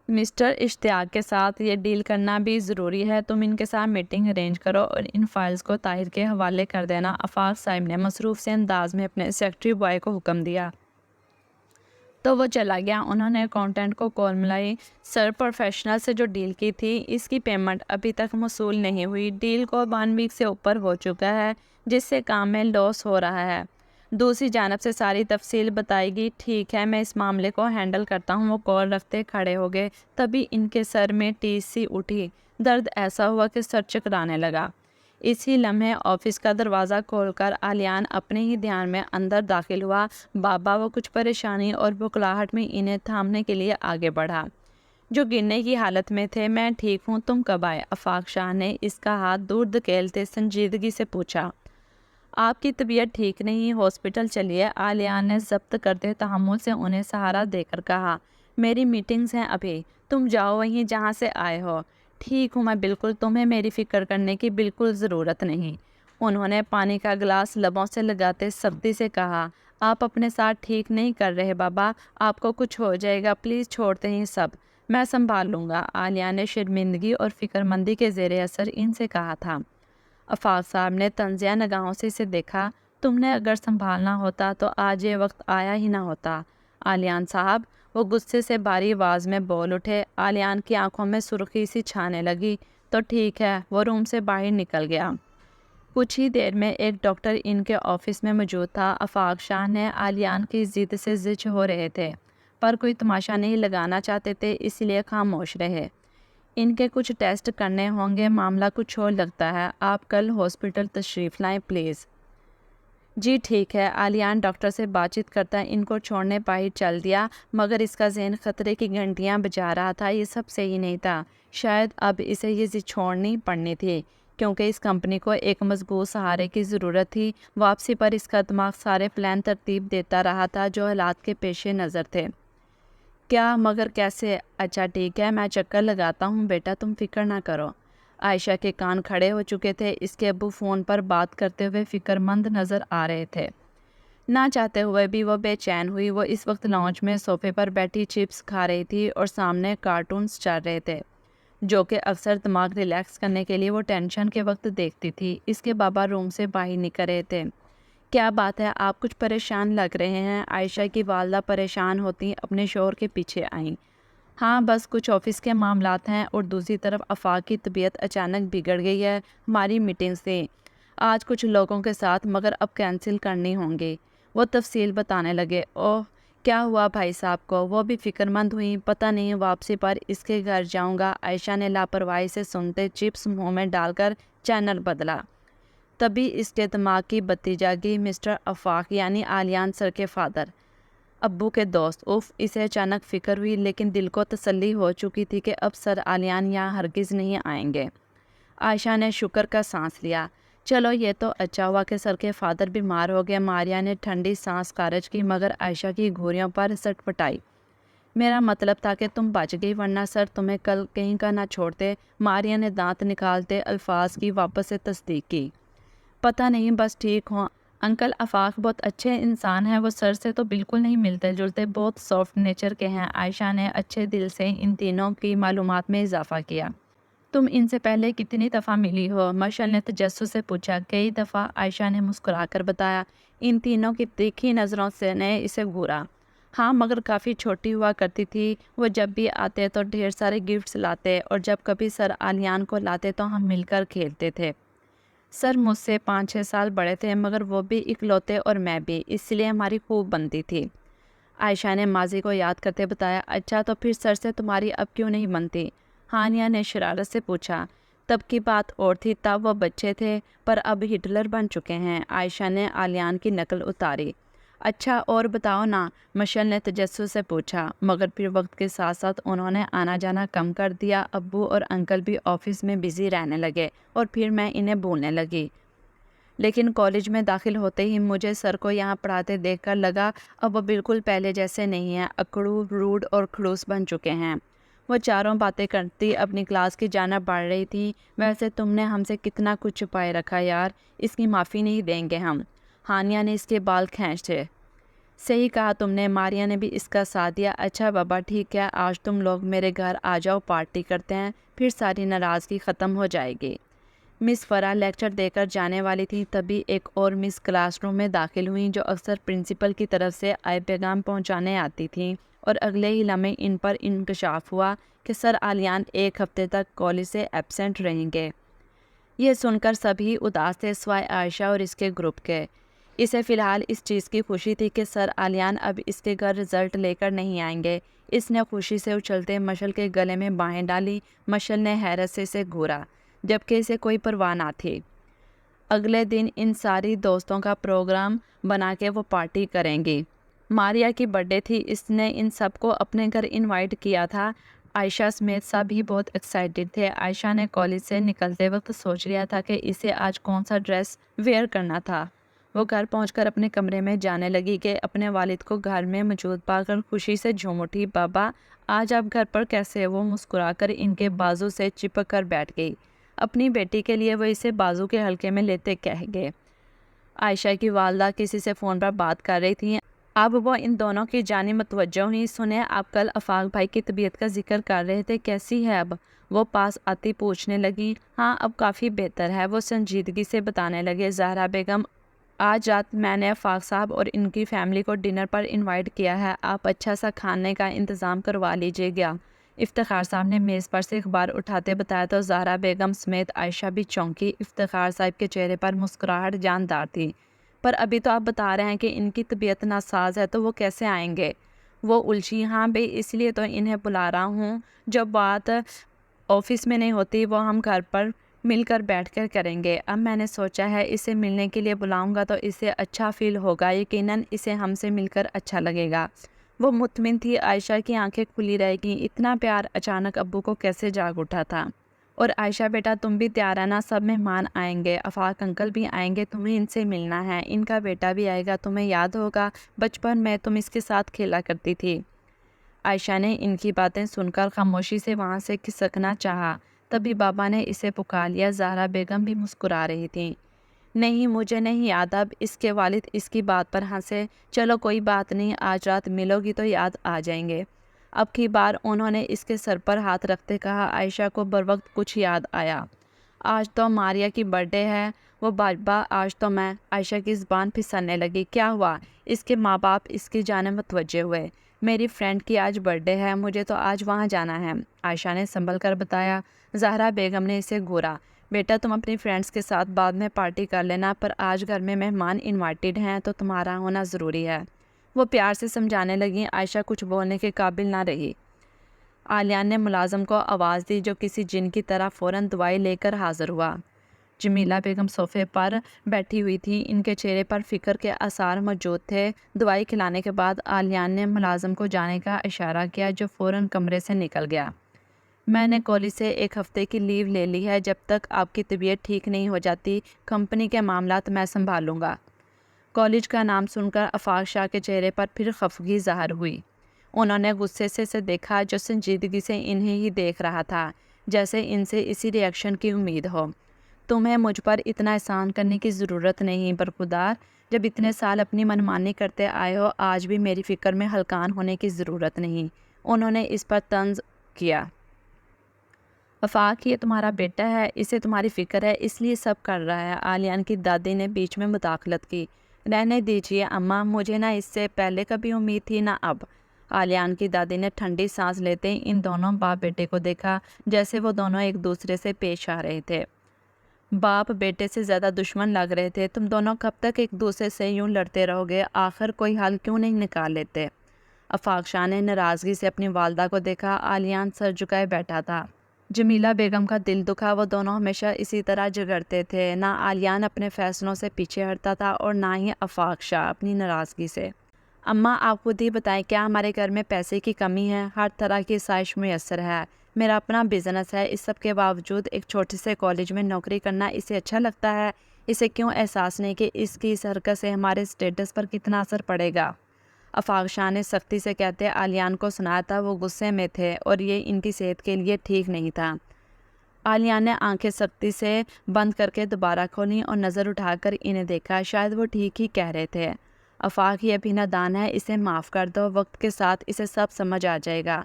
Mister اشتیاق کے ساتھ یہ ڈیل کرنا بھی ضروری ہے، تم ان کے ساتھ میٹنگ ارینج کرو اور ان فائلز کو طاہر کے حوالے کر دینا۔ آفاق صاحب نے مصروف سے انداز میں اپنے سیکرٹری بوائے کو حکم دیا تو وہ چلا گیا۔ انہوں نے اکاؤنٹنٹ کو کال ملائی۔ سر، پروفیشنل سے جو ڈیل کی تھی اس کی پیمنٹ ابھی تک موصول نہیں ہوئی۔ ڈیل کو 1 ویک سے اوپر ہو چکا ہے، جس سے کام میں لاس ہو رہا ہے۔ دوسری جانب سے ساری تفصیل بتائے گی۔ ٹھیک ہے، میں اس معاملے کو ہینڈل کرتا ہوں۔ وہ کال رکھتے کھڑے ہو گئے، تبھی ان کے سر میں ٹیس سی اٹھی۔ درد ایسا ہوا کہ سر چکرانے لگا۔ اسی لمحے آفس کا دروازہ کھول کر علیان اپنے ہی دھیان میں اندر داخل ہوا۔ بابا، وہ کچھ پریشانی اور بکلاہٹ میں انہیں تھامنے کے لیے آگے بڑھا، جو گرنے کی حالت میں تھے۔ میں ٹھیک ہوں، تم کب آئے؟ آفاق شاہ نے اس کا ہاتھ دور دھکیلتے سنجیدگی سے پوچھا۔ آپ کی طبیعت ٹھیک نہیں، ہاسپٹل چلیے۔ علیان نے ضبط کرتے تحمل سے انہیں سہارا دے کر کہا۔ میری میٹنگز ہیں ابھی، تم جاؤ وہیں جہاں سے آئے ہو۔ ٹھیک ہوں میں بالکل، تمہیں میری فکر کرنے کی بالکل ضرورت نہیں۔ انہوں نے پانی کا گلاس لبوں سے لگاتے سختی سے کہا۔ آپ اپنے ساتھ ٹھیک نہیں کر رہے بابا، آپ کو کچھ ہو جائے گا، پلیز چھوڑتے ہیں سب، میں سنبھال لوں گا۔ عالیہ نے شرمندگی اور فکر مندی کے زیر اثر ان سے کہا تھا۔ آفاق صاحب نے طنزیہ نگاہوں سے اسے دیکھا۔ تم نے اگر سنبھالنا ہوتا تو آج یہ وقت آیا ہی نہ ہوتا علیان صاحب، وہ غصے سے بھاری آواز میں بول اٹھے۔ علیان کی آنکھوں میں سرخی سی چھانے لگی۔ تو ٹھیک ہے، وہ روم سے باہر نکل گیا۔ کچھ ہی دیر میں ایک ڈاکٹر ان کے آفس میں موجود تھا۔ آفاق شاہ نے علیان کی ضد سے زج ہو رہے تھے، پر کوئی تماشا نہیں لگانا چاہتے تھے، اس لیے خاموش رہے۔ ان کے کچھ ٹیسٹ کرنے ہوں گے، معاملہ کچھ اور لگتا ہے، آپ کل ہاسپٹل تشریف لائیں پلیز۔ جی ٹھیک ہے۔ علیان ڈاکٹر سے بات چیت کرتا ان کو چھوڑنے باہر چل دیا، مگر اس کا ذہن خطرے کی گھنٹیاں بجا رہا تھا۔ یہ سب صحیح نہیں تھا، شاید اب اسے یہ ضد چھوڑنی پڑنی تھی، کیونکہ اس کمپنی کو ایک مضبوط سہارے کی ضرورت تھی۔ واپسی پر اس کا دماغ سارے پلان ترتیب دیتا رہا تھا جو حالات کے پیش نظر تھے۔ کیا مگر کیسے؟ اچھا ٹھیک ہے، میں چکر لگاتا ہوں بیٹا، تم فکر نہ کرو۔ عائشہ کے کان کھڑے ہو چکے تھے۔ اس کے ابو فون پر بات کرتے ہوئے فکر مند نظر آ رہے تھے۔ نہ چاہتے ہوئے بھی وہ بے چین ہوئی۔ وہ اس وقت لاؤنج میں صوفے پر بیٹھی چپس کھا رہی تھی اور سامنے کارٹونز چل رہے تھے، جو کہ اکثر دماغ ریلیکس کرنے کے لیے وہ ٹینشن کے وقت دیکھتی تھی۔ اس کے بابا روم سے باہر نکل رہے تھے۔ کیا بات ہے، آپ کچھ پریشان لگ رہے ہیں؟ عائشہ کی والدہ پریشان ہوتی اپنے شوہر کے پیچھے آئیں۔ ہاں بس کچھ آفس کے معاملات ہیں، اور دوسری طرف آفاق کی طبیعت اچانک بگڑ گئی ہے۔ ہماری میٹنگز تھیں آج کچھ لوگوں کے ساتھ، مگر اب کینسل کرنی ہوں گی۔ وہ تفصیل بتانے لگے۔ اوہ، کیا ہوا بھائی صاحب کو؟ وہ بھی فکر مند ہوئی۔ پتہ نہیں، واپسی پر اس کے گھر جاؤں گا۔ عائشہ نے لاپرواہی سے سنتے چپس منہ میں ڈال کر چینل بدلا۔ تبھی اس کے دماغ کی بتی جاگی۔ مسٹر آفاق یعنی علیان سر کے فادر، ابو کے دوست۔ اف، اسے اچانک فکر ہوئی، لیکن دل کو تسلی ہو چکی تھی کہ اب سر علیان یہاں ہرگز نہیں آئیں گے۔ عائشہ نے شکر کا سانس لیا۔ چلو یہ تو اچھا ہوا کہ سر کے فادر بیمار ہو گئے۔ ماریا نے ٹھنڈی سانس خارج کی، مگر عائشہ کی گھوریوں پر سٹ پٹائی۔ میرا مطلب تھا کہ تم بچ گئی، ورنہ سر تمہیں کل کہیں کا نہ چھوڑتے۔ ماریا نے دانت نکالتے الفاظ کی واپس سے تصدیق کی۔ پتہ نہیں، بس ٹھیک ہوں۔ انکل آفاق بہت اچھے انسان ہیں، وہ سر سے تو بالکل نہیں ملتے جلتے، بہت سافٹ نیچر کے ہیں۔ عائشہ نے اچھے دل سے ان تینوں کی معلومات میں اضافہ کیا۔ تم ان سے پہلے کتنی دفعہ ملی ہو؟ مشعل نے تجسس سے پوچھا۔ کئی دفعہ، عائشہ نے مسکرا کر بتایا۔ ان تینوں کی تیکھی نظروں سے نے اسے گھورا۔ ہاں مگر کافی چھوٹی ہوا کرتی تھی، وہ جب بھی آتے تو ڈھیر سارے گفٹس لاتے، اور جب کبھی سر علیان کو لاتے تو ہم مل کر کھیلتے تھے۔ سر مجھ سے 5-6 سال بڑے تھے، مگر وہ بھی اکلوتے اور میں بھی، اس لیے ہماری خوب بنتی تھی۔ عائشہ نے ماضی کو یاد کرتے بتایا۔ اچھا تو پھر سر سے تمہاری اب کیوں نہیں بنتی؟ ہانیہ نے شرارت سے پوچھا۔ تب کی بات اور تھی، تب وہ بچے تھے، پر اب ہٹلر بن چکے ہیں۔ عائشہ نے علیان کی نقل اتاری۔ اچھا اور بتاؤ نا، مشعل نے تجسس سے پوچھا، مگر پھر وقت کے ساتھ ساتھ انہوں نے آنا جانا کم کر دیا۔ ابو اور انکل بھی آفس میں بزی رہنے لگے، اور پھر میں انہیں بھولنے لگی۔ لیکن کالج میں داخل ہوتے ہی مجھے سر کو یہاں پڑھاتے دیکھ کر لگا اب وہ بالکل پہلے جیسے نہیں ہیں، اکڑو، روڈ اور خڑوس بن چکے ہیں۔ وہ چاروں باتیں کرتی اپنی کلاس کی جانب بڑھ رہی تھی۔ ویسے تم نے ہم سے کتنا کچھ چھپائے رکھا یار، اس کی معافی نہیں دیں گے ہم۔ ہانیہ نے اس کے بال کھینچے۔ صحیح کہا تم نے، ماریا نے بھی اس کا ساتھ دیا۔ اچھا بابا ٹھیک ہے، آج تم لوگ میرے گھر آ جاؤ، پارٹی کرتے ہیں، پھر ساری ناراضگی ختم ہو جائے گی۔ مس فرا لیکچر دے کر جانے والی تھی، تبھی ایک اور مس کلاس روم میں داخل ہوئیں جو اکثر پرنسپل کی طرف سے آئے پیغام پہنچانے آتی تھیں، اور اگلے ہی لمحے ان پر انکشاف ہوا کہ سر آلیان ایک ہفتے تک کالج سے ایبسینٹ رہیں گے۔ یہ سن کر سبھی اداس تھے سوائے عائشہ اور اس کے گروپ کے۔ اسے فی الحال اس چیز کی خوشی تھی کہ سر آلیان اب اس کے گھر رزلٹ لے کر نہیں آئیں گے۔ اس نے خوشی سے اچھلتے مشل کے گلے میں باہیں ڈالی۔ مشل نے حیرت سے اسے گھورا، جبکہ اسے کوئی پرواہ نہ تھی۔ اگلے دن ان ساری دوستوں کا پروگرام بنا کے وہ پارٹی کریں گی۔ ماریا کی برتھ ڈے تھی، اس نے ان سب کو اپنے گھر انوائٹ کیا تھا۔ عائشہ سمیت سب ہی بہت ایکسائٹڈ تھے۔ عائشہ نے کالج سے نکلتے وقت سوچ لیا تھا کہ اسے آج کون سا ڈریس ویئر کرنا تھا۔ وہ گھر پہنچ کر اپنے کمرے میں جانے لگی کہ اپنے والد کو گھر میں موجود پا کر خوشی سے جھوم اٹھی۔ بابا آج آپ گھر پر کیسے؟ وہ مسکرا کر ان کے بازو سے چپک کر بیٹھ گئی۔ اپنی بیٹی کے لیے وہ اسے بازو کے حلقے میں لیتے کہہ گئے۔ عائشہ کی والدہ کسی سے فون پر بات کر رہی تھی، اب وہ ان دونوں کی جانب متوجہ ہوئی۔ سنیں، آپ کل آفاق بھائی کی طبیعت کا ذکر کر رہے تھے، کیسی ہے اب؟ وہ پاس آتی پوچھنے لگی۔ ہاں اب کافی بہتر ہے، وہ سنجیدگی سے بتانے لگے۔ زہرا بیگم آج رات میں نے آفاق صاحب اور ان کی فیملی کو ڈنر پر انوائٹ کیا ہے، آپ اچھا سا کھانے کا انتظام کروا لیجیے گا۔ افتخار صاحب نے میز پر سے اخبار اٹھاتے بتایا تو زہرا بیگم سمیت عائشہ بھی چونکی۔ افتخار صاحب کے چہرے پر مسکراہٹ جاندار تھی۔ پر ابھی تو آپ بتا رہے ہیں کہ ان کی طبیعت ناساز ہے، تو وہ کیسے آئیں گے؟ وہ الجھی۔ ہاں بھئی، اس لیے تو انہیں بلا رہا ہوں، جو بات آفس میں نہیں ہوتی وہ ہم گھر پر مل کر بیٹھ کر کریں گے۔ اب میں نے سوچا ہے اسے ملنے کے لیے بلاؤں گا تو اسے اچھا فیل ہوگا، یقیناً اسے ہم سے مل کر اچھا لگے گا۔ وہ مطمئن تھی۔ عائشہ کی آنکھیں کھلی رہ گئیں، اتنا پیار اچانک ابو کو کیسے جاگ اٹھا تھا؟ اور عائشہ بیٹا تم بھی تیار رہنا، سب مہمان آئیں گے، آفاق انکل بھی آئیں گے، تمہیں ان سے ملنا ہے، ان کا بیٹا بھی آئے گا، تمہیں یاد ہوگا بچپن میں تم اس کے ساتھ کھیلا کرتی تھی۔ عائشہ نے ان کی باتیں سن کر خاموشی سے وہاں سے کھسکنا چاہا، تبھی بابا نے اسے پکار لیا۔ زہرا بیگم بھی مسکرا رہی تھیں۔ نہیں مجھے نہیں یاد۔ اب اس کے والد اس کی بات پر ہنسے۔ چلو کوئی بات نہیں، آج رات ملو گی تو یاد آ جائیں گے۔ اب کی بار انہوں نے اس کے سر پر ہاتھ رکھتے کہا۔ عائشہ کو بروقت کچھ یاد آیا۔ آج تو ماریا کی برتھ ڈے ہے۔ وہ بابا آج تو میں، عائشہ کی زبان پھسلنے لگی۔ کیا ہوا؟ اس کے ماں باپ اس کی جانب متوجہ ہوئے۔ میری فرینڈ کی آج برتھ ڈے ہے، مجھے تو آج وہاں جانا ہے، عائشہ نے سنبھل کر بتایا۔ زہرا بیگم نے اسے گھورا۔ بیٹا تم اپنی فرینڈز کے ساتھ بعد میں پارٹی کر لینا، پر آج گھر میں مہمان انوائٹڈ ہیں تو تمہارا ہونا ضروری ہے۔ وہ پیار سے سمجھانے لگیں۔ عائشہ کچھ بولنے کے قابل نہ رہی۔ آلیان نے ملازم کو آواز دی جو کسی جن کی طرح فوراً دوائی لے کر حاضر ہوا۔ جمیلہ بیگم صوفے پر بیٹھی ہوئی تھی، ان کے چہرے پر فکر کے آثار موجود تھے۔ دوائی کھلانے کے بعد آلیان نے ملازم کو جانے کا اشارہ کیا جو فوراً کمرے سے نکل گیا۔ میں نے کالج سے ایک ہفتے کی لیو لے لی ہے، جب تک آپ کی طبیعت ٹھیک نہیں ہو جاتی کمپنی کے معاملات میں سنبھالوں گا۔ کالج کا نام سن کر آفاق شاہ کے چہرے پر پھر خفگی ظاہر ہوئی۔ انہوں نے غصے سے اسے دیکھا جو سنجیدگی سے انہیں ہی دیکھ رہا تھا، جیسے ان سے اسی ری ایکشن کی امید ہو۔ تمہیں مجھ پر اتنا احسان کرنے کی ضرورت نہیں برخودار، جب اتنے سال اپنی منمانی کرتے آئے ہو، آج بھی میری فکر میں ہلکان ہونے کی ضرورت نہیں۔ انہوں نے اس پر طنز کیا۔ آفاق یہ تمہارا بیٹا ہے، اسے تمہاری فکر ہے، اس لیے سب کر رہا ہے۔ آلیان کی دادی نے بیچ میں مداخلت کی۔ رہنے دیجیے اماں، مجھے نہ اس سے پہلے کبھی امید تھی نہ اب۔ آلیان کی دادی نے ٹھنڈی سانس لیتے ان دونوں باپ بیٹے کو دیکھا، جیسے وہ دونوں ایک دوسرے سے پیش آ رہے تھے۔ باپ بیٹے سے زیادہ دشمن لگ رہے تھے۔ تم دونوں کب تک ایک دوسرے سے یوں لڑتے رہو گے؟ آخر کوئی حل کیوں نہیں نکال لیتے؟ آفاق شاہ نے ناراضگی سے اپنی والدہ کو دیکھا۔ آلیان سر جھکائے بیٹھا تھا۔ جمیلہ بیگم کا دل دکھا۔ وہ دونوں ہمیشہ اسی طرح جھگڑتے تھے، نہ آلیان اپنے فیصلوں سے پیچھے ہٹتا تھا اور نہ ہی آفاق شاہ اپنی ناراضگی سے۔ اماں آپ خود ہی بتائیں، کیا ہمارے گھر میں پیسے کی کمی ہے؟ ہر طرح کی آسائش میسر ہے، میرا اپنا بزنس ہے، اس سب کے باوجود ایک چھوٹے سے کالج میں نوکری کرنا اسے اچھا لگتا ہے؟ اسے کیوں احساس نہیں کہ اس کی اس حرکت سے ہمارے اسٹیٹس پر کتنا اثر پڑے گا؟ آفاق شاہ نے سختی سے کہتے آلیان کو سنایا تھا۔ وہ غصے میں تھے اور یہ ان کی صحت کے لیے ٹھیک نہیں تھا۔ آلیان نے آنکھیں سختی سے بند کر کے دوبارہ کھولیں اور نظر اٹھا کر انہیں دیکھا۔ شاید وہ ٹھیک ہی کہہ رہے تھے۔ آفاق یہ ابھی نادان ہے، اسے معاف کر دو، وقت کے ساتھ اسے سب سمجھ آ جائے گا۔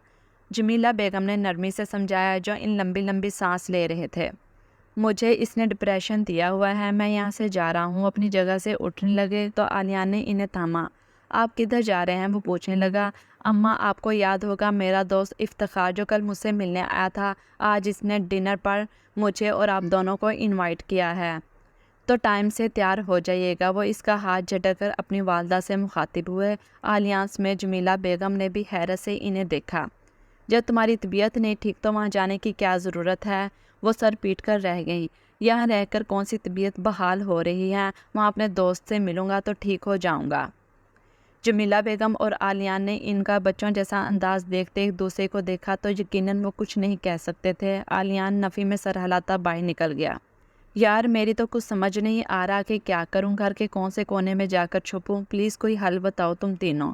جمیلہ بیگم نے نرمی سے سمجھایا، جو ان لمبی لمبی سانس لے رہے تھے۔ مجھے اس نے ڈپریشن دیا ہوا ہے، میں یہاں سے جا رہا ہوں۔ اپنی جگہ سے اٹھنے لگے تو عالیہ نے انہیں تھاما۔ آپ کدھر جا رہے ہیں؟ وہ پوچھنے لگا۔ اماں، آپ کو یاد ہوگا میرا دوست افتخار جو کل مجھ سے ملنے آیا تھا، آج اس نے ڈنر پر مجھے اور آپ دونوں کو انوائٹ کیا ہے، تو ٹائم سے تیار ہو جائیے گا۔ وہ اس کا ہاتھ جھٹک کر اپنی والدہ سے مخاطب ہوئے۔ آلیانس میں جمیلہ بیگم نے بھی حیرت سے انہیں دیکھا۔ جب تمہاری طبیعت نہیں ٹھیک تو وہاں جانے کی کیا ضرورت ہے؟ وہ سر پیٹ کر رہ گئیں۔ یہاں رہ کر کون سی طبیعت بحال ہو رہی ہے؟ وہاں اپنے دوست سے ملوں گا تو ٹھیک ہو جاؤں گا۔ جمیلہ بیگم اور عالیان نے ان کا بچوں جیسا انداز دیکھتے ایک دوسرے کو دیکھا تو یقیناً وہ کچھ نہیں کہہ سکتے تھے۔ عالیان نفی میں سر ہلاتا باہر نکل گیا۔ یار، میری تو کچھ سمجھ نہیں آ رہا کہ کیا کروں، گھر کے کون سے کونے میں جا کر چھپوں، پلیز کوئی حل بتاؤ تم تینوں۔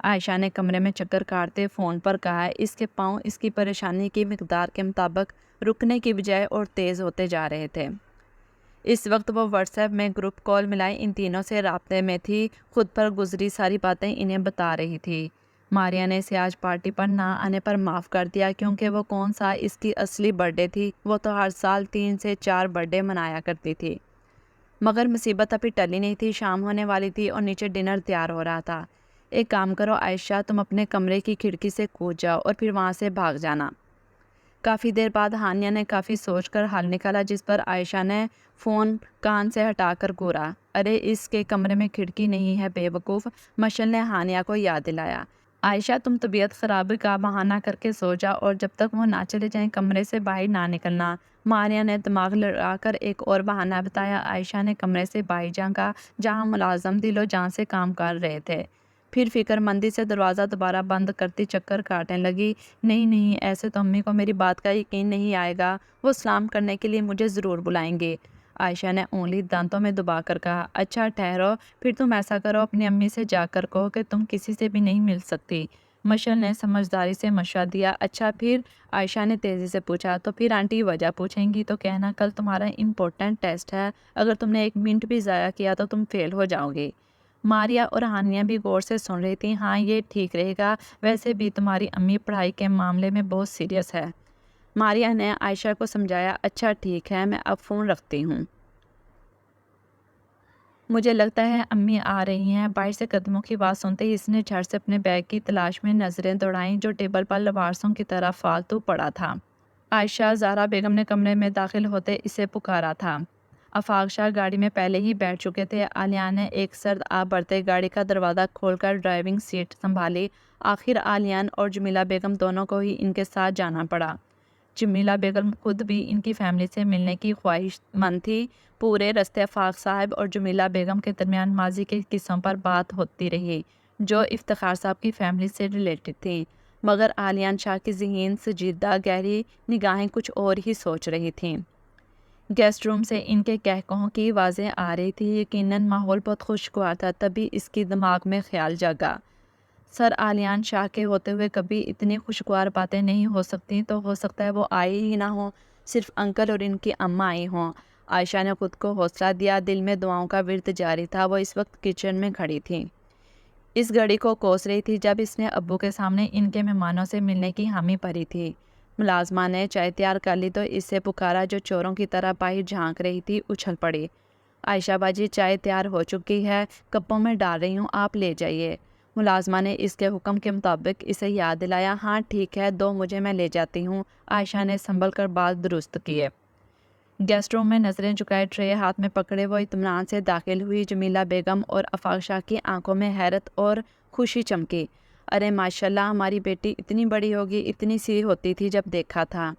عائشہ نے کمرے میں چکر کاٹتے فون پر کہا۔ اس کے پاؤں اس کی پریشانی کی مقدار کے مطابق رکنے کی بجائے اور تیز ہوتے جا رہے تھے۔ اس وقت وہ واٹس ایپ میں گروپ کال ملائے ان تینوں سے رابطے میں تھی، خود پر گزری ساری باتیں انہیں بتا رہی تھی۔ ماریا نے اسے آج پارٹی پر نہ آنے پر معاف کر دیا کیونکہ وہ کون سا اس کی اصلی برتھ ڈے تھی، وہ تو ہر سال 3 سے 4 برتھ ڈے منایا کرتی تھی۔ مگر مصیبت ابھی ٹلی نہیں تھی، شام ہونے والی تھی اور نیچے ڈنر تیار ہو رہا تھا۔ ایک کام کرو عائشہ، تم اپنے کمرے کی کھڑکی سے کود جاؤ اور پھر وہاں سے بھاگ جانا۔ کافی دیر بعد ہانیہ نے کافی سوچ کر حل نکالا، جس پر عائشہ نے فون کان سے ہٹا کر گورا۔ ارے اس کے کمرے میں کھڑکی نہیں ہے بے وقوف، مشل نے ہانیہ کو یاد دلایا۔ عائشہ، تم طبیعت خرابی کا بہانہ کر کے سو جاؤ اور جب تک وہ نہ چلے جائیں کمرے سے باہر نہ نکلنا۔ ماریا نے دماغ لڑا کر ایک اور بہانہ بتایا۔ عائشہ نے کمرے سے باہر جھانکا جہاں ملازم دل و جان سے کام کر رہے تھے، پھر فکر مندی سے دروازہ دوبارہ بند کرتی چکر کاٹنے لگی۔ نہیں نہیں، ایسے تو امی کو میری بات کا یقین نہیں آئے گا، وہ سلام کرنے کے لیے مجھے ضرور بلائیں گے۔ عائشہ نے انگلی دانتوں میں دبا کر کہا۔ اچھا ٹھہرو، پھر تم ایسا کرو، اپنی امی سے جا کر کہو کہ تم کسی سے بھی نہیں مل سکتی۔ مشل نے سمجھداری سے مشورہ دیا۔ اچھا پھر؟ عائشہ نے تیزی سے پوچھا۔ تو پھر آنٹی وجہ پوچھیں گی تو کہنا کل تمہارا امپورٹنٹ ٹیسٹ ہے، اگر تم نے 1 منٹ بھی ضائع کیا تو تم فیل ہو جاؤ گے۔ ماریا اور ہانیہ بھی غور سے سن رہی تھیں۔ ہاں یہ ٹھیک رہے گا، ویسے بھی تمہاری امی پڑھائی کے معاملے میں بہت سیریس ہے۔ ماریا نے عائشہ کو سمجھایا۔ اچھا ٹھیک ہے، میں اب فون رکھتی ہوں، مجھے لگتا ہے امی آ رہی ہیں۔ باہر سے قدموں کی آواز سنتے ہی اس نے جھٹ سے اپنے بیگ کی تلاش میں نظریں دوڑائیں جو ٹیبل پر لوارسوں کی طرح فالتو پڑا تھا۔ عائشہ، زہرا بیگم نے کمرے میں داخل ہوتے اسے پکارا تھا۔ آفاق شاہ گاڑی میں پہلے ہی بیٹھ چکے تھے۔ عالیہ نے ایک سرد آب بھرتے گاڑی کا دروازہ کھول کر ڈرائیونگ سیٹ سنبھالی۔ آخر عالیان اور جمیلہ بیگم دونوں کو ہی ان کے ساتھ جانا پڑا۔ جمیلہ بیگم خود بھی ان کی فیملی سے ملنے کی خواہش مند تھی۔ پورے رستے آفاق صاحب اور جمیلہ بیگم کے درمیان ماضی کے قصوں پر بات ہوتی رہی جو افتخار صاحب کی فیملی سے ریلیٹڈ تھی، مگر عالیان شاہ کی ذہین سجیدہ گہری نگاہیں کچھ اور ہی سوچ رہی تھیں۔ گیسٹ روم سے ان کے قہقہوں کی آوازیں آ رہی تھی، یقیناً ماحول بہت خوشگوار تھا۔ تبھی اس کی دماغ میں خیال جاگا، سر عالیان شاہ کے ہوتے ہوئے کبھی اتنی خوشگوار باتیں نہیں ہو سکتی، تو ہو سکتا ہے وہ آئی ہی نہ ہوں، صرف انکل اور ان کی اماں آئی ہوں۔ عائشہ نے خود کو حوصلہ دیا، دل میں دعاؤں کا ورد جاری تھا۔ وہ اس وقت کچن میں کھڑی تھی، اس گھڑی کو کوس رہی تھی جب اس نے ابو کے سامنے ان کے مہمانوں سے ملنے کی حامی بھری تھی۔ ملازمہ نے چائے تیار کر لی تو اس سے پکارا جو چوروں کی طرح باہر جھانک رہی تھی اچھل پڑی۔ عائشہ باجی، چائے تیار ہو چکی ہے، کپوں میں ڈال رہی ہوں، آپ لے جائیے۔ ملازمہ نے اس کے حکم کے مطابق اسے یاد دلایا۔ ہاں ٹھیک ہے، دو مجھے، میں لے جاتی ہوں۔ عائشہ نے سنبھل کر بات درست کیے۔ گیسٹ روم میں نظریں جھکائے ٹرے ہاتھ میں پکڑے وہ اطمینان سے داخل ہوئی۔ جمیلہ بیگم اور آفاق شاہ کی آنکھوں میں حیرت اور خوشی چمکی۔ ارے ماشاءاللہ، ہماری بیٹی اتنی بڑی ہوگی، اتنی سی ہوتی تھی جب دیکھا تھا۔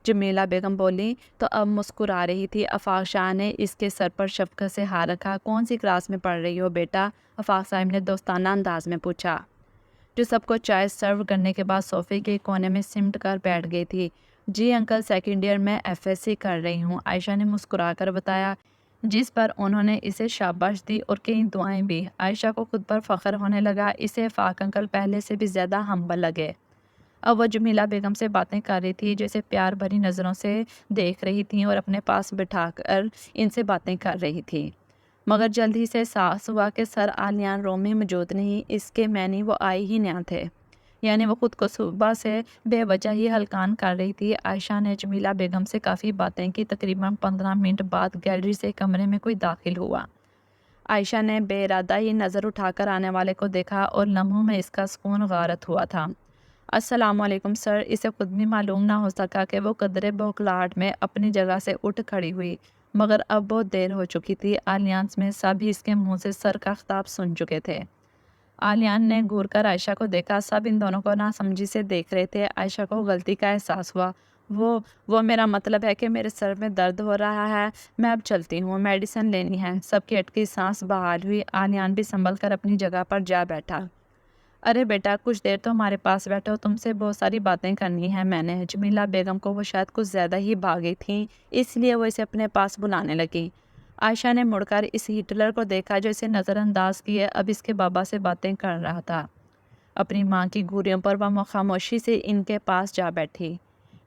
جمیلہ بیگم بولی تو اب مسکرا رہی تھی۔ آفاق شاہ نے اس کے سر پر شفقت سے ہاتھ رکھا۔ کون سی کلاس میں پڑھ رہی ہو بیٹا؟ آفاق صاحب نے دوستانہ انداز میں پوچھا، جو سب کو چائے سرو کرنے کے بعد صوفے کے کونے میں سمٹ کر بیٹھ گئی تھی۔ جی انکل، 2nd ایئر میں FSC کر رہی ہوں، عائشہ نے مسکرا کر بتایا، جس پر انہوں نے اسے شاباش دی اور کئی دعائیں بھی۔ عائشہ کو خود پر فخر ہونے لگا، اسے آفاق انکل پہلے سے بھی زیادہ ہمبل لگے۔ اب وہ جمیلہ بیگم سے باتیں کر رہی تھی، جسے پیار بھری نظروں سے دیکھ رہی تھیں اور اپنے پاس بٹھا کر ان سے باتیں کر رہی تھی۔ مگر جلد ہی سے احساس ہوا کہ سر آلیان روم میں موجود نہیں، اس کے معنی وہ آئے ہی نہ تھے، یعنی وہ خود کو صبح سے بے وجہ ہی ہلکان کر رہی تھی۔ عائشہ نے جمیلہ بیگم سے کافی باتیں کی۔ تقریباً 15 منٹ بعد گیلری سے کمرے میں کوئی داخل ہوا۔ عائشہ نے بے ارادہ ہی نظر اٹھا کر آنے والے کو دیکھا اور لمحوں میں اس کا سکون غارت ہوا تھا۔ السلام علیکم سر۔ اسے خود بھی معلوم نہ ہو سکا کہ وہ قدرے بوکھلاہٹ میں اپنی جگہ سے اٹھ کھڑی ہوئی، مگر اب بہت دیر ہو چکی تھی۔ آلیانس میں سب ہی اس کے منہ سے سر کا خطاب سن چکے تھے۔ آلیان نے گھور کر عائشہ کو دیکھا۔ سب ان دونوں کو ناسمجھی سے دیکھ رہے تھے۔ عائشہ کو غلطی کا احساس ہوا۔ وہ میرا مطلب ہے کہ میرے سر میں درد ہو رہا ہے، میں اب چلتی ہوں، میڈیسن لینی ہے۔ سب کی اٹکی سانس بحال ہوئی۔ آلیان بھی سنبھل کر اپنی جگہ پر جا بیٹھا۔ ارے بیٹا، کچھ دیر تو ہمارے پاس بیٹھو، تم سے بہت ساری باتیں کرنی ہیں میں نے۔ جمیلہ بیگم کو وہ شاید کچھ زیادہ ہی بھاگی تھیں، اس لیے وہ اسے اپنے پاس بلانے لگی۔ عائشہ نے مڑ کر اس ہٹلر کو دیکھا جو اسے نظر انداز کیے اب اس کے بابا سے باتیں کر رہا تھا۔ اپنی ماں کی گھوریوں پر وہ خاموشی سے ان کے پاس جا بیٹھی۔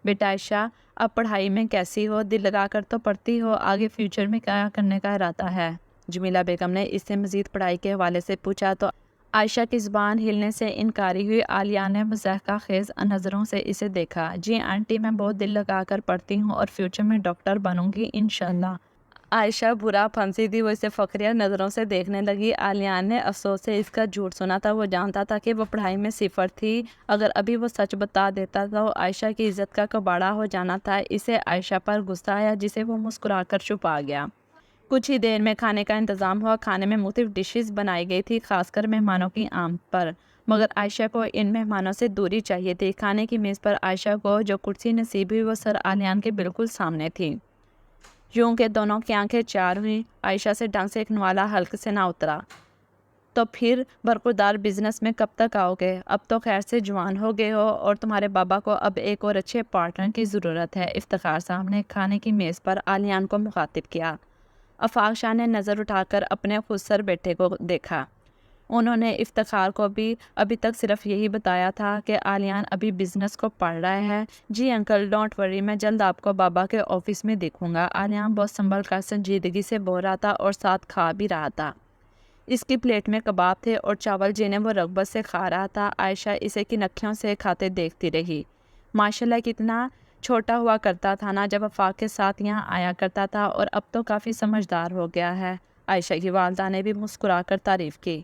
بیٹا عائشہ، اب پڑھائی میں کیسی ہو؟ دل لگا کر تو پڑھتی ہو، آگے فیوچر میں کیا کرنے کا ارادہ ہے؟ جمیلہ بیگم نے اس سے مزید پڑھائی کے حوالے سے پوچھا تو عائشہ کی زبان ہلنے سے انکاری ہوئی۔ عالیہ نے مضحکہ خیز نظروں سے اسے دیکھا۔ جی آنٹی، میں بہت دل لگا کر پڑھتی ہوں اور فیوچر میں ڈاکٹر بنوں گی انشاءاللہ۔ عائشہ برا پھنسی تھی، وہ اسے فخریہ نظروں سے دیکھنے لگی۔ عالیہ نے افسوس سے اس کا جھوٹ سنا تھا۔ وہ جانتا تھا کہ وہ پڑھائی میں صفر تھی، اگر ابھی وہ سچ بتا دیتا تو عائشہ کی عزت کا کباڑہ ہو جانا تھا۔ اسے عائشہ پر غصہ آیا جسے وہ مسکرا کر چھپا گیا۔ کچھ ہی دیر میں کھانے کا انتظام ہوا۔ کھانے میں مختلف ڈشز بنائی گئی تھی، خاص کر مہمانوں کی آمد پر، مگر عائشہ کو ان مہمانوں سے دوری چاہیے تھی۔ کھانے کی میز پر عائشہ کو جو کرسی نصیب ہوئی وہ سر آلیان کے بالکل سامنے تھی۔ یوں کہ دونوں کی آنکھیں چار ہوئیں۔ عائشہ سے ڈھنگ سے ایک نوالا حلق سے نہ اترا۔ تو پھر برخوردار بزنس میں کب تک آؤ گے؟ اب تو خیر سے جوان ہو گئے ہو اور تمہارے بابا کو اب ایک اور اچھے پارٹنر کی ضرورت ہے۔ افتخار صاحب نے کھانے کی میز پر آلیان کو مخاطب کیا۔ آفاق شاہ نے نظر اٹھا کر اپنے خود سر بیٹے کو دیکھا۔ انہوں نے افتخار کو بھی ابھی تک صرف یہی بتایا تھا کہ آلیان ابھی بزنس کو پڑھ رہا ہے۔ جی انکل، ڈونٹ وری، میں جلد آپ کو بابا کے آفس میں دیکھوں گا۔ آلیان بہت سنبھل کر سنجیدگی سے بول رہا تھا اور ساتھ کھا بھی رہا تھا۔ اس کی پلیٹ میں کباب تھے اور چاول جنہیں وہ رغبت سے کھا رہا تھا۔ عائشہ اسے کن اکھیوں سے کھاتے دیکھتی رہی۔ ماشاءاللہ کتنا چھوٹا ہوا کرتا تھا نا جب آفاق کے ساتھ یہاں آیا کرتا تھا، اور اب تو کافی سمجھدار ہو گیا ہے۔ عائشہ کی والدہ نے بھی مسکرا کر تعریف کی۔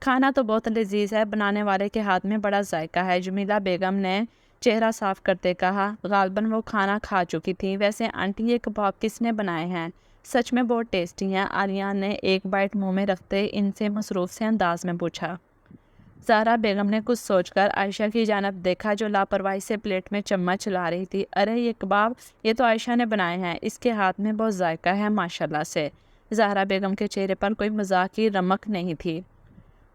کھانا تو بہت لذیذ ہے، بنانے والے کے ہاتھ میں بڑا ذائقہ ہے، جمیلہ بیگم نے چہرہ صاف کرتے کہا۔ غالباً وہ کھانا کھا چکی تھی۔ ویسے آنٹی، یہ کباب کس نے بنائے ہیں؟ سچ میں بہت ٹیسٹی ہیں، آلیان نے ایک بائٹ منہ میں رکھتے ان سے مصروف سے انداز میں پوچھا۔ زہرا بیگم نے کچھ سوچ کر عائشہ کی جانب دیکھا جو لاپرواہی سے پلیٹ میں چمچ چلا رہی تھی۔ ارے یہ کباب، یہ تو عائشہ نے بنائے ہیں، اس کے ہاتھ میں بہت ذائقہ ہے ماشاءاللہ سے۔ زہرا بیگم کے چہرے پر کوئی مزاح کی رمق نہیں تھی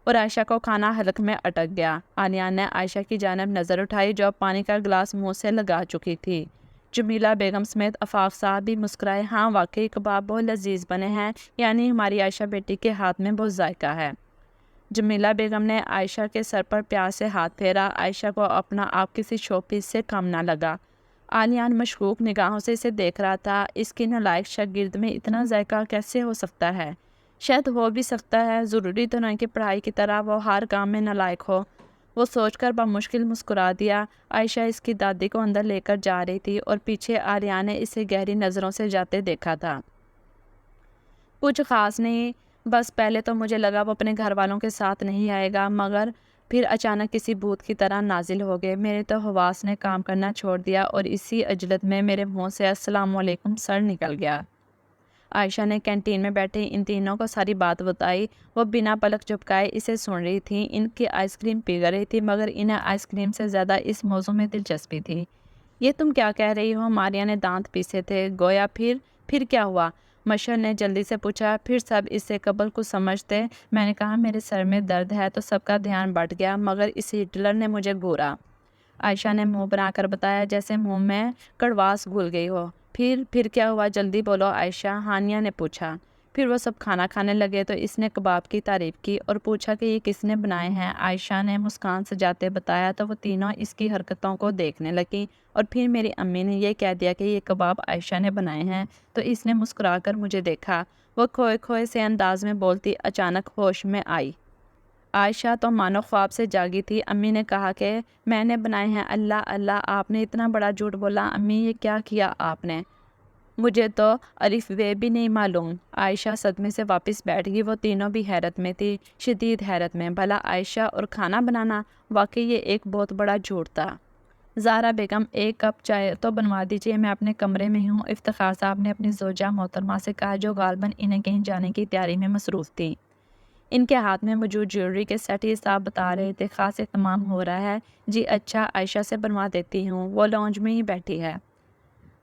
اور عائشہ کو کھانا حلق میں اٹک گیا۔ آلیان نے عائشہ کی جانب نظر اٹھائی جو اب پانی کا گلاس منہ سے لگا چکی تھی۔ جمیلہ بیگم سمیت آفاق صاحب بھی مسکرائے۔ ہاں واقعی کباب بہت لذیذ بنے ہیں، یعنی ہماری عائشہ بیٹی کے ہاتھ میں بہت ذائقہ ہے۔ جمیلہ بیگم نے عائشہ کے سر پر پیار سے ہاتھ پھیرا۔ عائشہ کو اپنا آپ کسی شو پیس سے کم نہ لگا۔ آلیان مشکوک نگاہوں سے اسے دیکھ رہا تھا۔ اس کی نالائق شاگرد میں اتنا ذائقہ کیسے ہو سکتا ہے؟ شاید ہو بھی سکتا ہے، ضروری تو نہیں کہ پڑھائی کی طرح وہ ہر کام میں نالائق ہو۔ وہ سوچ کر بمشکل مسکرا دیا۔ عائشہ اس کی دادی کو اندر لے کر جا رہی تھی اور پیچھے آلیان نے اسے گہری نظروں سے جاتے دیکھا تھا۔ کچھ خاص نہیں، بس پہلے تو مجھے لگا وہ اپنے گھر والوں کے ساتھ نہیں آئے گا، مگر پھر اچانک کسی بھوت کی طرح نازل ہو گئے۔ میرے تو حواس نے کام کرنا چھوڑ دیا اور اسی عجلت میں میرے منہ سے السلام علیکم سر نکل گیا۔ عائشہ نے کینٹین میں بیٹھے ان تینوں کو ساری بات بتائی۔ وہ بنا پلک جھپکائے اسے سن رہی تھیں۔ ان کی آئس کریم پی رہی تھی، مگر انہیں آئس کریم سے زیادہ اس موضوع میں دلچسپی تھی۔ یہ تم کیا کہہ رہی ہو؟ ماریا نے دانت پیسے تھے۔ گویا پھر کیا ہوا؟ مشر نے جلدی سے پوچھا۔ پھر سب اس سے قبل کچھ سمجھتے۔ میں نے کہا میرے سر میں درد ہے تو سب کا دھیان بٹ گیا، مگر اس ہٹلر نے مجھے گھورا۔ عائشہ نے منہ بنا کر بتایا جیسے منہ میں کڑواس گھل گئی ہو۔ پھر کیا ہوا؟ جلدی بولو عائشہ، ہانیہ نے پوچھا۔ پھر وہ سب کھانا کھانے لگے تو اس نے کباب کی تعریف کی اور پوچھا کہ یہ کس نے بنائے ہیں۔ عائشہ نے مسکان سجاتے بتایا تو وہ تینوں اس کی حرکتوں کو دیکھنے لگیں، اور پھر میری امی نے یہ کہہ دیا کہ یہ کباب عائشہ نے بنائے ہیں تو اس نے مسکرا کر مجھے دیکھا۔ وہ کھوئے کھوئے سے انداز میں بولتی اچانک ہوش میں آئی۔ عائشہ تو مانو خواب سے جاگی تھی۔ امی نے کہا کہ میں نے بنائے ہیں۔ اللہ اللہ، آپ نے اتنا بڑا جھوٹ بولا امی، یہ کیا کیا آپ نے؟ مجھے تو الف بے بھی نہیں معلوم۔ عائشہ صدمے سے واپس بیٹھ گئی۔ وہ تینوں بھی حیرت میں تھی، شدید حیرت میں۔ بھلا عائشہ اور کھانا بنانا؟ واقعی یہ ایک بہت بڑا جھوٹ تھا۔ زہرا بیگم، ایک کپ چائے تو بنوا دیجیے، میں اپنے کمرے میں ہوں، افتخار صاحب نے اپنی زوجہ محترمہ سے کہا، جو غالباً انہیں کہیں جانے کی تیاری میں مصروف تھی۔ ان کے ہاتھ میں موجود جیولری کے سیٹ ہی صاحب بتا رہے تھے، خاص اہتمام ہو رہا ہے۔ جی اچھا، عائشہ سے بنوا دیتی ہوں، وہ لاؤنج میں ہی بیٹھی ہے۔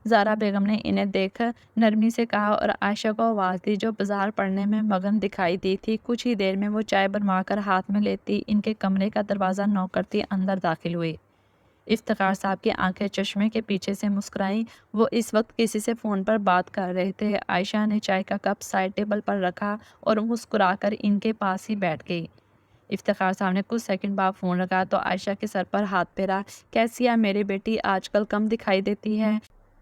زہرا بیگم نے انہیں دیکھ نرمی سے کہا اور عائشہ کو آواز دی، جو بازار پڑھنے میں مگن دکھائی دی تھی۔ کچھ ہی دیر میں وہ چائے بنوا کر ہاتھ میں لیتی ان کے کمرے کا دروازہ نوک کرتی اندر داخل ہوئی۔ افتخار صاحب کی آنکھیں چشمے کے پیچھے سے مسکرائیں۔ وہ اس وقت کسی سے فون پر بات کر رہے تھے۔ عائشہ نے چائے کا کپ سائڈ ٹیبل پر رکھا اور مسکرا کر ان کے پاس ہی بیٹھ گئی۔ افتخار صاحب نے کچھ سیکنڈ بعد فون رکھا تو عائشہ کے سر پر ہاتھ پھیرا۔ کیسی ہے میری بیٹی؟ آج کل کم دکھائی دیتی ہے،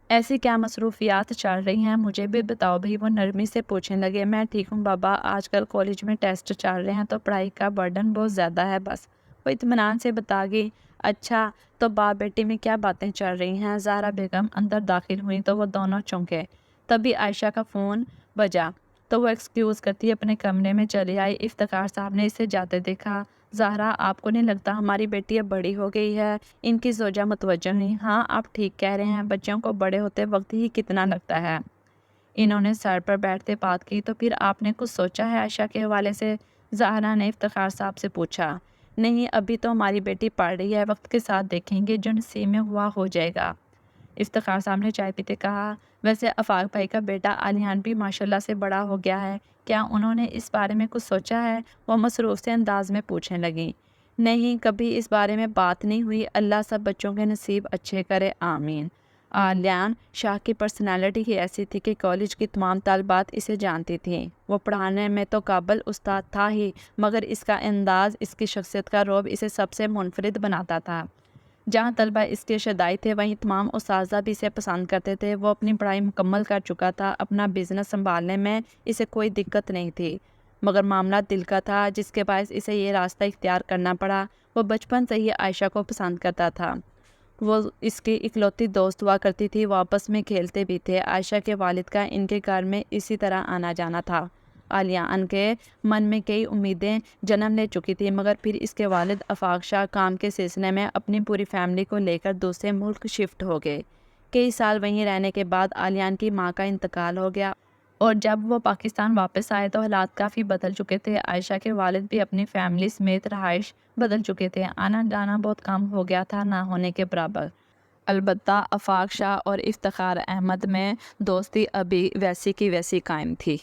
ایسی کیا مصروفیات چل رہی ہیں؟ مجھے بھی بتاؤ بھی، وہ نرمی سے پوچھنے لگے۔ میں ٹھیک ہوں بابا، آج کل کالج میں ٹیسٹ چل رہے ہیں تو پڑھائی کا برڈن بہت زیادہ ہے بس، وہ اطمینان سے بتا گئی۔ اچھا، تو باپ بیٹی میں کیا باتیں چل رہی ہیں؟ زہرا بیگم اندر داخل ہوئی تو وہ دونوں چونکے۔ تبھی عائشہ کا فون بجا تو وہ ایکسکیوز کرتی اپنے کمرے میں چلی آئی۔ افتخار صاحب نے اسے جاتے دیکھا۔ زہرا، آپ کو نہیں لگتا ہماری بیٹی اب بڑی ہو گئی ہے؟ ان کی زوجہ متوجہ نہیں۔ ہاں آپ ٹھیک کہہ رہے ہیں، بچوں کو بڑے ہوتے وقت ہی کتنا لگتا ہے۔ انہوں نے سر پر بیٹھتے بات کی۔ تو پھر آپ نے کچھ سوچا ہے عائشہ کے حوالے سے؟ زہرا نے افتخار صاحب سے پوچھا۔ نہیں، ابھی تو ہماری بیٹی پڑھ رہی ہے، وقت کے ساتھ دیکھیں گے، جو نصیب میں ہوا ہو جائے گا۔ افتخار صاحب نے چائے پیتے کہا، ویسے آفاق بھائی کا بیٹا علیان بھی ماشاءاللہ سے بڑا ہو گیا ہے، کیا انہوں نے اس بارے میں کچھ سوچا ہے؟ وہ مصروف سے انداز میں پوچھنے لگی۔ نہیں، کبھی اس بارے میں بات نہیں ہوئی، اللہ سب بچوں کے نصیب اچھے کرے، آمین۔ علیان شاہ کی پرسنالٹی ہی ایسی تھی کہ کالج کی تمام طالبات اسے جانتی تھیں۔ وہ پڑھانے میں تو قابل استاد تھا ہی، مگر اس کا انداز، اس کی شخصیت کا رعب اسے سب سے منفرد بناتا تھا۔ جہاں طلبہ اس کے شدائی تھے، وہیں تمام اساتذہ بھی اسے پسند کرتے تھے۔ وہ اپنی پڑھائی مکمل کر چکا تھا، اپنا بزنس سنبھالنے میں اسے کوئی دقت نہیں تھی، مگر معاملہ دل کا تھا، جس کے باعث اسے یہ راستہ اختیار کرنا پڑا۔ وہ بچپن سے ہی عائشہ کو پسند کرتا تھا، وہ اس کی اکلوتی دوست ہوا کرتی تھی، وہ آپس میں کھیلتے بھی تھے۔ عائشہ کے والد کا ان کے گھر میں اسی طرح آنا جانا تھا۔ علیان کے من میں کئی امیدیں جنم لے چکی تھی، مگر پھر اس کے والد آفاق شاہ کام کے سلسلے میں اپنی پوری فیملی کو لے کر دوسرے ملک شفٹ ہو گئے۔ کئی سال وہیں رہنے کے بعد علیان کی ماں کا انتقال ہو گیا اور جب وہ پاکستان واپس آئے تو حالات کافی بدل چکے تھے۔ عائشہ کے والد بھی اپنی فیملی سمیت رہائش بدل چکے تھے، آنا جانا بہت کم ہو گیا تھا، نہ ہونے کے برابر۔ البتہ آفاق شاہ اور افتخار احمد میں دوستی ابھی ویسی کی ویسی قائم تھی۔